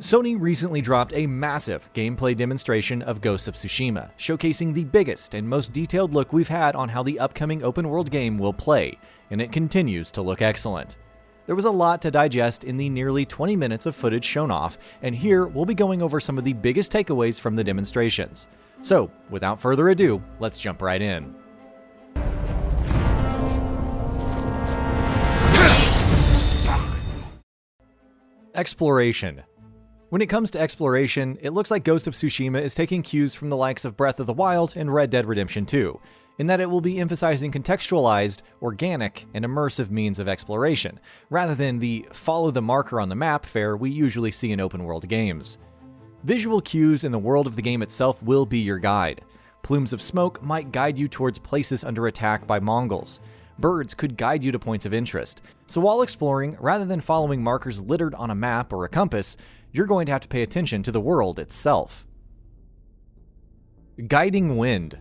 Sony recently dropped a massive gameplay demonstration of Ghost of Tsushima, showcasing the biggest and most detailed look we've had on how the upcoming open-world game will play, and it continues to look excellent. There was a lot to digest in the nearly 20 minutes of footage shown off, and here we'll be going over some of the biggest takeaways from the demonstrations. So, without further ado, let's jump right in. Exploration. When it comes to exploration, it looks like Ghost of Tsushima is taking cues from the likes of Breath of the Wild and Red Dead Redemption 2, in that it will be emphasizing contextualized, organic, and immersive means of exploration, rather than the follow the marker on the map fare we usually see in open-world games. Visual cues in the world of the game itself will be your guide. Plumes of smoke might guide you towards places under attack by Mongols. Birds could guide you to points of interest. So while exploring, rather than following markers littered on a map or a compass, you're going to have to pay attention to the world itself. Guiding wind.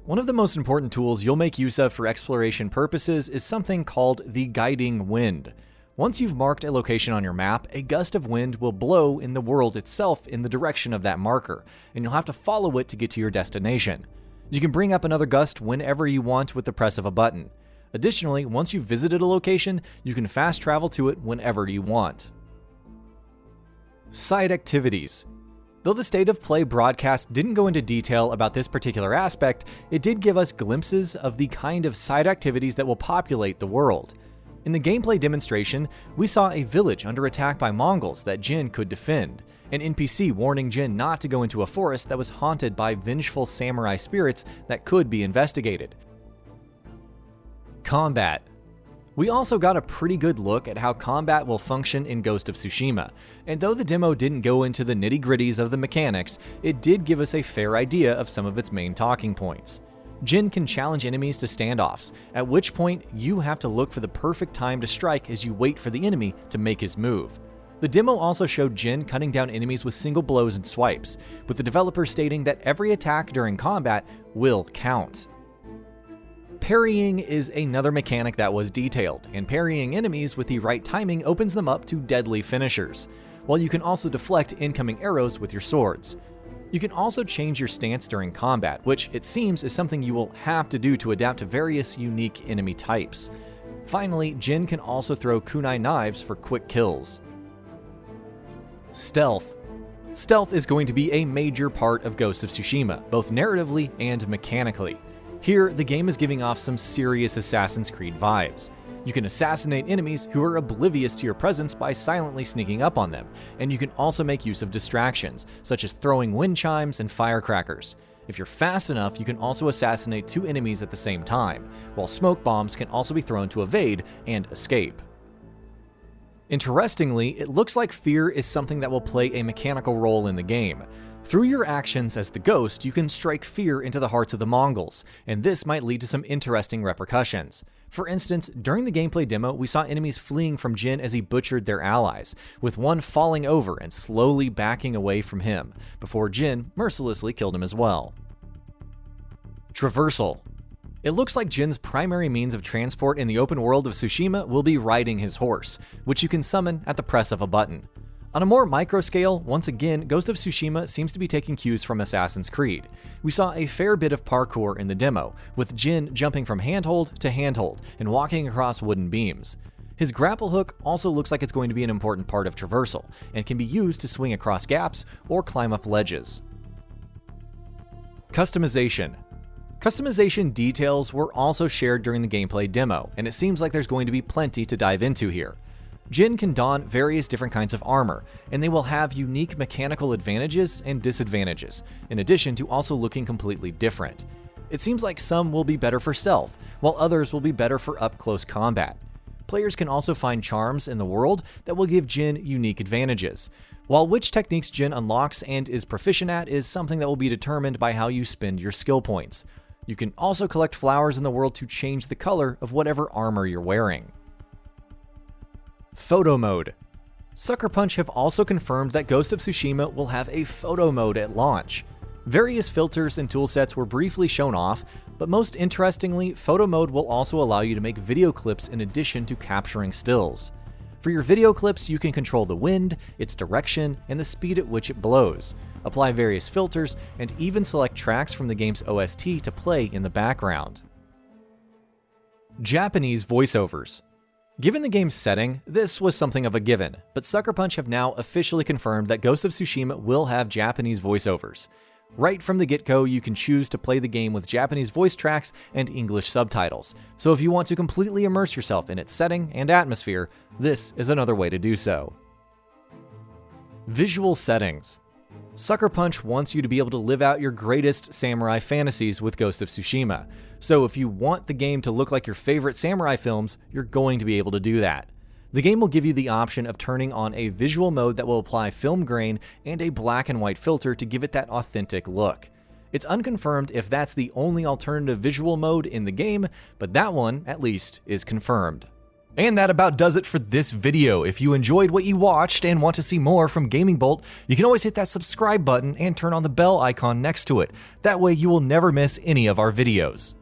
One of the most important tools you'll make use of for exploration purposes is something called the guiding wind. Once you've marked a location on your map, a gust of wind will blow in the world itself in the direction of that marker, and you'll have to follow it to get to your destination. You can bring up another gust whenever you want with the press of a button. Additionally, once you've visited a location, you can fast travel to it whenever you want. Side activities. Though the State of Play broadcast didn't go into detail about this particular aspect, it did give us glimpses of the kind of side activities that will populate the world. In the gameplay demonstration, we saw a village under attack by Mongols that Jin could defend, an NPC warning Jin not to go into a forest that was haunted by vengeful samurai spirits that could be investigated. Combat. We also got a pretty good look at how combat will function in Ghost of Tsushima, and though the demo didn't go into the nitty-gritties of the mechanics, it did give us a fair idea of some of its main talking points. Jin can challenge enemies to standoffs, at which point you have to look for the perfect time to strike as you wait for the enemy to make his move. The demo also showed Jin cutting down enemies with single blows and swipes, with the developer stating that every attack during combat will count. Parrying is another mechanic that was detailed, and parrying enemies with the right timing opens them up to deadly finishers, while you can also deflect incoming arrows with your swords. You can also change your stance during combat, which it seems is something you will have to do to adapt to various unique enemy types. Finally, Jin can also throw kunai knives for quick kills. Stealth. Stealth is going to be a major part of Ghost of Tsushima, both narratively and mechanically. Here, the game is giving off some serious Assassin's Creed vibes. You can assassinate enemies who are oblivious to your presence by silently sneaking up on them, and you can also make use of distractions, such as throwing wind chimes and firecrackers. If you're fast enough, you can also assassinate two enemies at the same time, while smoke bombs can also be thrown to evade and escape. Interestingly, it looks like fear is something that will play a mechanical role in the game. Through your actions as the Ghost, you can strike fear into the hearts of the Mongols, and this might lead to some interesting repercussions. For instance, during the gameplay demo, we saw enemies fleeing from Jin as he butchered their allies, with one falling over and slowly backing away from him, before Jin mercilessly killed him as well. Traversal. It looks like Jin's primary means of transport in the open world of Tsushima will be riding his horse, which you can summon at the press of a button. On a more micro scale, once again, Ghost of Tsushima seems to be taking cues from Assassin's Creed. We saw a fair bit of parkour in the demo, with Jin jumping from handhold to handhold and walking across wooden beams. His grapple hook also looks like it's going to be an important part of traversal, and can be used to swing across gaps or climb up ledges. Customization. Customization details were also shared during the gameplay demo, and it seems like there's going to be plenty to dive into here. Jin can don various different kinds of armor, and they will have unique mechanical advantages and disadvantages, in addition to also looking completely different. It seems like some will be better for stealth, while others will be better for up-close combat. Players can also find charms in the world that will give Jin unique advantages, while which techniques Jin unlocks and is proficient at is something that will be determined by how you spend your skill points. You can also collect flowers in the world to change the color of whatever armor you're wearing. Photo mode. Sucker Punch have also confirmed that Ghost of Tsushima will have a photo mode at launch. Various filters and toolsets were briefly shown off, but most interestingly, photo mode will also allow you to make video clips in addition to capturing stills. For your video clips, you can control the wind, its direction, and the speed at which it blows, apply various filters, and even select tracks from the game's OST to play in the background. Japanese voiceovers. Given the game's setting, this was something of a given, but Sucker Punch have now officially confirmed that Ghost of Tsushima will have Japanese voiceovers. Right from the get-go, you can choose to play the game with Japanese voice tracks and English subtitles, so if you want to completely immerse yourself in its setting and atmosphere, this is another way to do so. Visual settings. Sucker Punch wants you to be able to live out your greatest samurai fantasies with Ghost of Tsushima, so if you want the game to look like your favorite samurai films, you're going to be able to do that. The game will give you the option of turning on a visual mode that will apply film grain and a black and white filter to give it that authentic look. It's unconfirmed if that's the only alternative visual mode in the game, but that one, at least, is confirmed. And that about does it for this video. If you enjoyed what you watched and want to see more from Gaming Bolt, you can always hit that subscribe button and turn on the bell icon next to it. That way you will never miss any of our videos.